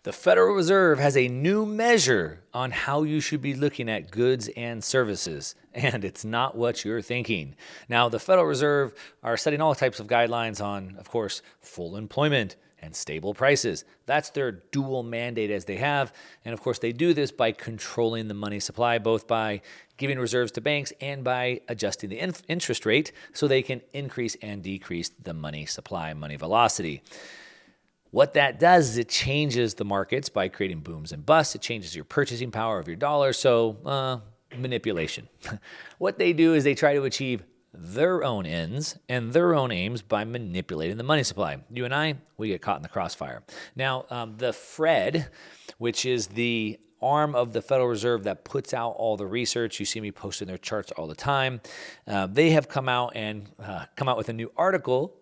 The Federal Reserve has a new measure on how you should be looking at goods and services, and it's not what you're thinking. Now, the Federal Reserve are setting all types of guidelines on, of course, full employment and stable prices. That's their dual mandate as they have. And of course, they do this by controlling the money supply, both by giving reserves to banks and by adjusting the interest rate so they can increase and decrease the money supply, money velocity. What that does is it changes the markets by creating booms and busts. It changes your purchasing power of your dollar. So manipulation. What they do is they try to achieve their own ends and their own aims by manipulating the money supply. You and I, we get caught in the crossfire. Now, the Fed, which is the arm of the Federal Reserve that puts out all the research, you see me posting their charts all the time, they have come out with a new article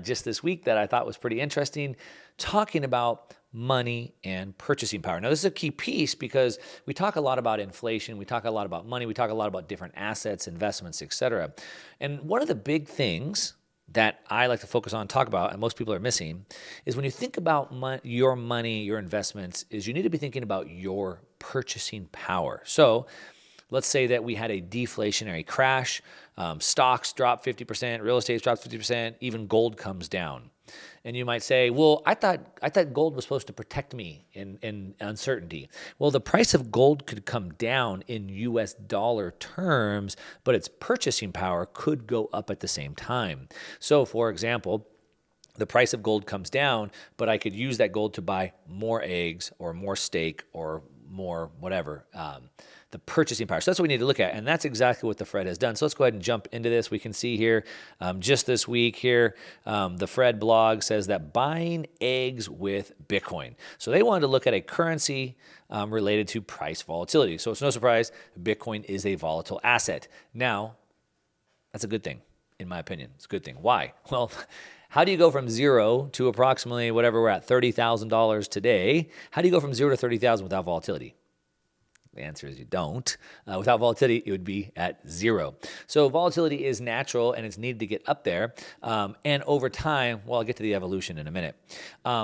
just this week that I thought was pretty interesting, talking about money and purchasing power. Now, this is a key piece because we talk a lot about inflation, we talk a lot about money, we talk a lot about different assets, investments, etc. And one of the big things that I like to focus on, talk about, and most people are missing, is when you think about your money, your investments, is you need to be thinking about your purchasing power. So let's say that we had a deflationary crash, stocks drop 50%, real estate drops 50%, even gold comes down. And you might say, well, I thought gold was supposed to protect me in uncertainty. Well, the price of gold could come down in US dollar terms, but its purchasing power could go up at the same time. So, for example, the price of gold comes down, but I could use that gold to buy more eggs or more steak or more whatever, the purchasing power. So that's what we need to look at, and that's exactly what the Fed has done. So let's go ahead and jump into this. We can see here, just this week here, the Fed blog says that buying eggs with Bitcoin. So they wanted to look at a currency related to price volatility. So it's no surprise, Bitcoin is a volatile asset. Now, that's a good thing, in my opinion. It's a good thing. Why? Well, how do you go from zero to approximately whatever we're at, $30,000 today? How do you go from zero to 30,000 without volatility? The answer is you don't. Without volatility, it would be at zero. So volatility is natural and it's needed to get up there. And over time, well, I'll get to the evolution in a minute.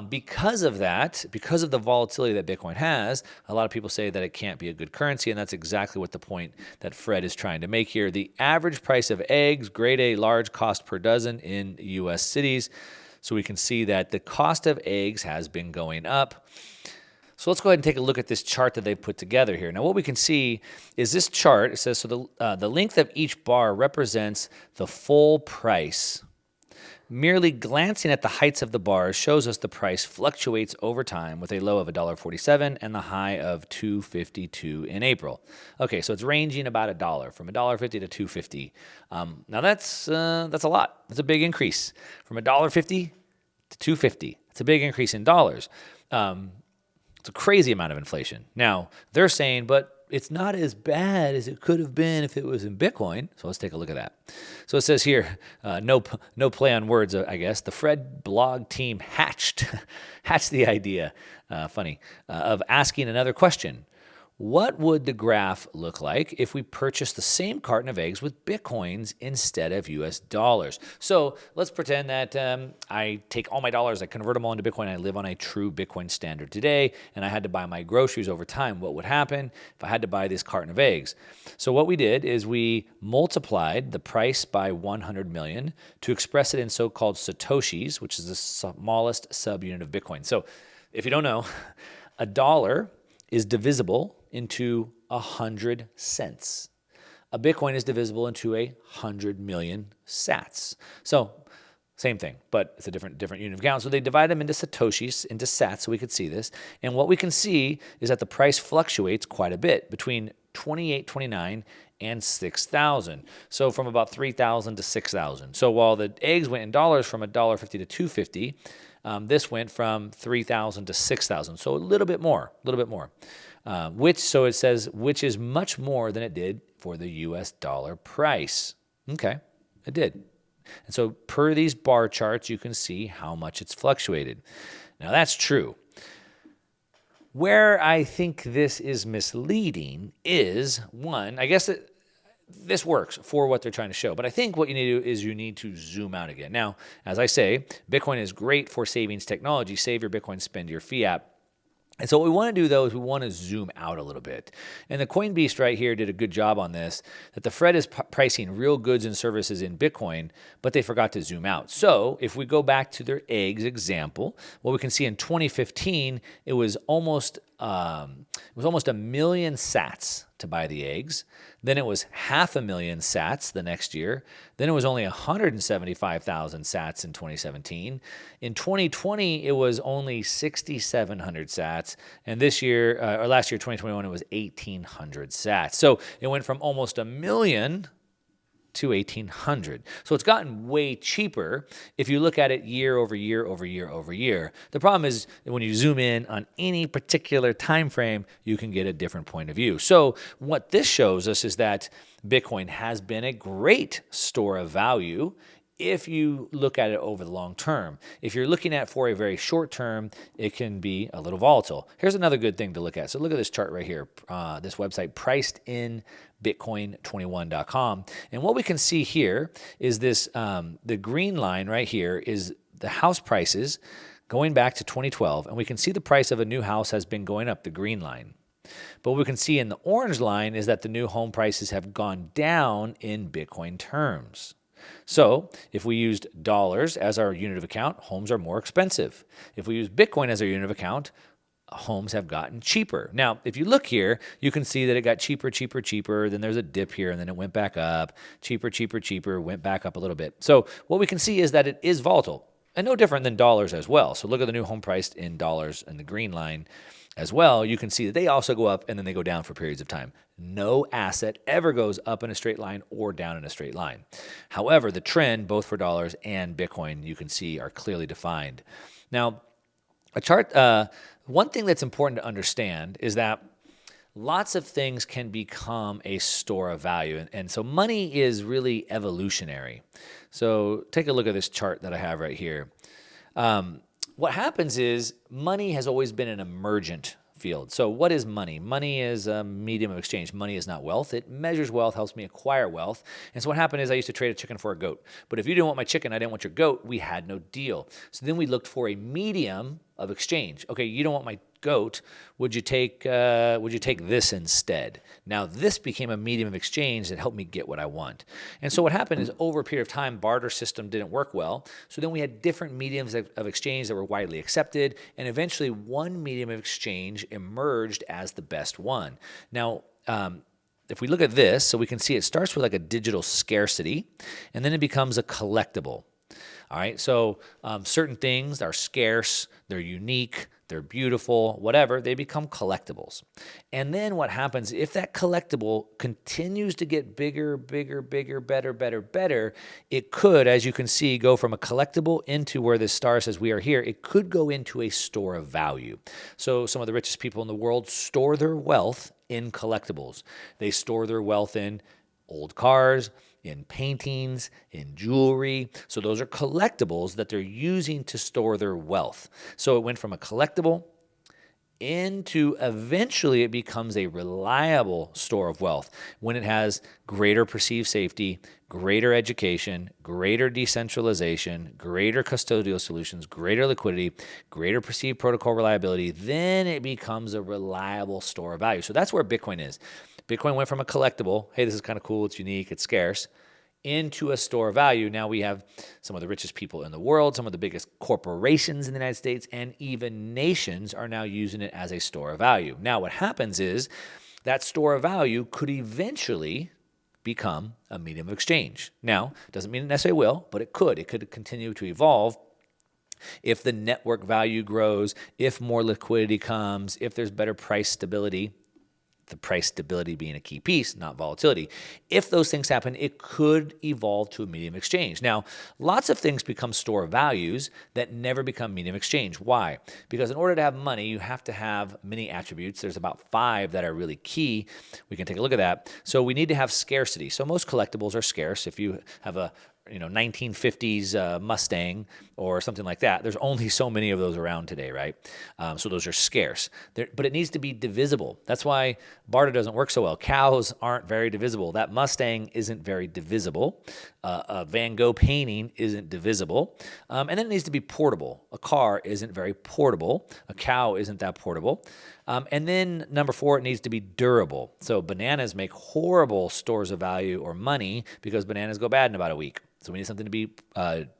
Because of that, because of the volatility that Bitcoin has, a lot of people say that it can't be a good currency, and that's exactly what the point that Fred is trying to make here. The average price of eggs, grade A, large, cost per dozen in U.S. cities. So we can see that the cost of eggs has been going up. So let's go ahead and take a look at this chart that they've put together here. Now, what we can see is this chart. It says, so the length of each bar represents the full price. Merely glancing at the heights of the bars shows us the price fluctuates over time with a low of $1.47 and the high of $2.52 in April. Okay, so it's ranging about $1, from $1.50 to $2.50. Now, that's a lot. That's a big increase. From $1.50 to $2.50. It's a big increase in dollars. It's a crazy amount of inflation. Now, they're saying, but it's not as bad as it could have been if it was in Bitcoin. So let's take a look at that. So it says here, no play on words, I guess. The Fred blog team hatched the idea, of asking another question. What would the graph look like if we purchased the same carton of eggs with Bitcoins instead of US dollars? So let's pretend that I take all my dollars, I convert them all into Bitcoin, I live on a true Bitcoin standard today, and I had to buy my groceries over time. What would happen if I had to buy this carton of eggs? So what we did is we multiplied the price by 100 million to express it in so-called Satoshis, which is the smallest subunit of Bitcoin. So if you don't know, a dollar is divisible into 100 cents. A Bitcoin is divisible into 100 million sats. So same thing, but it's a different unit of count. So they divide them into Satoshis, into sats, so we could see this. And what we can see is that the price fluctuates quite a bit between $28.29 and $6,000. So from about $3,000 to $6,000. So while the eggs went in dollars from $1.50 to $2.50, this went from $3,000 to $6,000. So a little bit more. So it says, which is much more than it did for the US dollar price. Okay, it did. And so per these bar charts, you can see how much it's fluctuated. Now that's true. Where I think this is misleading is, one, I guess this works for what they're trying to show, but I think what you need to do is you need to zoom out again. Now, as I say, Bitcoin is great for savings technology. Save your Bitcoin, spend your fiat. And so what we want to do, though, is we want to zoom out a little bit. And the Coin Beast right here did a good job on this, that the Fed is pricing real goods and services in Bitcoin, but they forgot to zoom out. So if we go back to their eggs example, what we can see in 2015, it was almost a million sats to buy the eggs. Then it was 500,000 sats the next year. Then it was only 175,000 sats in 2017. In 2020, it was only 6,700 sats. And this year, or last year, 2021, it was 1,800 sats. So it went from almost a million to 1,800. So it's gotten way cheaper if you look at it year over year over year over year. The problem is that when you zoom in on any particular time frame, you can get a different point of view. So what this shows us is that Bitcoin has been a great store of value if you look at it over the long term. If you're looking at for a very short term, it can be a little volatile. Here's another good thing to look at. So look at this chart right here, this website, pricedinbitcoin21.com. And what we can see here is this, the green line right here is the house prices going back to 2012. And we can see the price of a new house has been going up, the green line. But what we can see in the orange line is that the new home prices have gone down in Bitcoin terms. So if we used dollars as our unit of account, homes are more expensive. If we use Bitcoin as our unit of account, homes have gotten cheaper. Now, if you look here, you can see that it got cheaper, cheaper, cheaper. Then there's a dip here, and then it went back up. Cheaper, cheaper, cheaper, went back up a little bit. So what we can see is that it is volatile, and no different than dollars as well. So look at the new home price in dollars and the green line as well. You can see that they also go up, and then they go down for periods of time. No asset ever goes up in a straight line or down in a straight line. However, the trend, both for dollars and Bitcoin, you can see are clearly defined. Now, a chart, one thing that's important to understand is that lots of things can become a store of value. And so money is really evolutionary. So take a look at this chart that I have right here. What happens is money has always been an emergent field. So what is money? Money is a medium of exchange. Money is not wealth. It measures wealth, helps me acquire wealth. And so what happened is I used to trade a chicken for a goat. But if you didn't want my chicken, I didn't want your goat, we had no deal. So then we looked for a medium of exchange. Okay, you don't want my goat. Would you take this instead? Now this became a medium of exchange that helped me get what I want. And so what happened is over a period of time, barter system didn't work well. So then we had different mediums of exchange that were widely accepted, and eventually one medium of exchange emerged as the best one. Now, if we look at this, so we can see it starts with like a digital scarcity, and then it becomes a collectible. All right, so certain things are scarce, they're unique, they're beautiful, whatever, they become collectibles. And then what happens, if that collectible continues to get bigger, bigger, bigger, better, better, better, it could, as you can see, go from a collectible into where this star says we are here, it could go into a store of value. So some of the richest people in the world store their wealth in collectibles. They store their wealth in old cars, in paintings, in jewelry. So those are collectibles that they're using to store their wealth. So it went from a collectible into eventually it becomes a reliable store of wealth when it has greater perceived safety, greater education, greater decentralization, greater custodial solutions, greater liquidity, greater perceived protocol reliability. Then it becomes a reliable store of value. So that's where Bitcoin is. Bitcoin went from a collectible, hey, this is kind of cool, it's unique, it's scarce, into a store of value. Now we have some of the richest people in the world, some of the biggest corporations in the United States, and even nations are now using it as a store of value. Now what happens is that store of value could eventually become a medium of exchange. Now, doesn't mean it necessarily will, but it could. It could continue to evolve if the network value grows, if more liquidity comes, if there's better price stability. The price stability being a key piece, not volatility. If those things happen, it could evolve to a medium exchange. Now, lots of things become store values that never become medium exchange. Why? Because in order to have money, you have to have many attributes. There's about 5 that are really key. We can take a look at that. So we need to have scarcity. So most collectibles are scarce. If you have a 1950s Mustang or something like that. There's only so many of those around today, right? So those are scarce. But it needs to be divisible. That's why barter doesn't work so well. Cows aren't very divisible. That Mustang isn't very divisible. A Van Gogh painting isn't divisible. And then it needs to be portable. A car isn't very portable. A cow isn't that portable. And then number 4, it needs to be durable. So bananas make horrible stores of value or money because bananas go bad in about a week. So we need something to be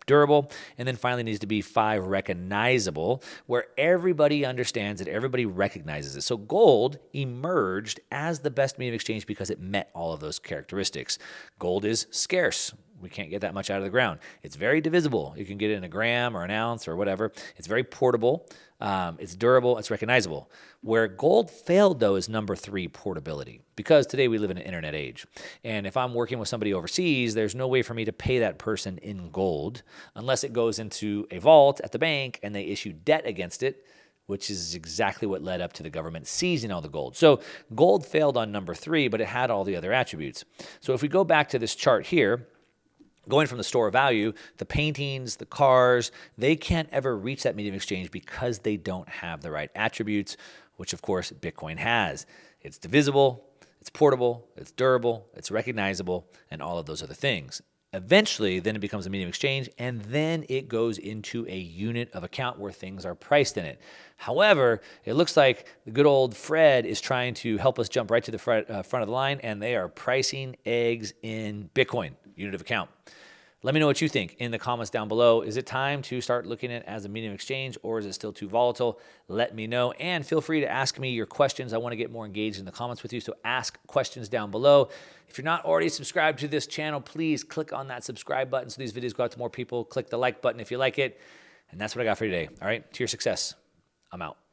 durable. And then finally, it needs to be 5, recognizable, where everybody understands it, everybody recognizes it. So gold emerged as the best medium of exchange because it met all of those characteristics. Gold is scarce. We can't get that much out of the ground. It's very divisible. You can get it in a gram or an ounce or whatever. It's very portable. It's durable. It's recognizable. Where gold failed, though, is number 3, portability. Because today we live in an internet age. And if I'm working with somebody overseas, there's no way for me to pay that person in gold unless it goes into a vault at the bank and they issue debt against it, which is exactly what led up to the government seizing all the gold. So gold failed on number 3, but it had all the other attributes. So if we go back to this chart here, going from the store of value, the paintings, the cars, they can't ever reach that medium of exchange because they don't have the right attributes, which of course Bitcoin has. It's divisible, it's portable, it's durable, it's recognizable, and all of those other things. Eventually, then it becomes a medium of exchange, and then it goes into a unit of account where things are priced in it. However, it looks like the good old Fred is trying to help us jump right to the front of the line, and they are pricing eggs in Bitcoin, unit of account. Let me know what you think in the comments down below. Is it time to start looking at it as a medium of exchange, or is it still too volatile? Let me know, and feel free to ask me your questions. I want to get more engaged in the comments with you, so ask questions down below. If you're not already subscribed to this channel, please click on that subscribe button so these videos go out to more people. Click the like button if you like it, and that's what I got for you today. All right, to your success. I'm out.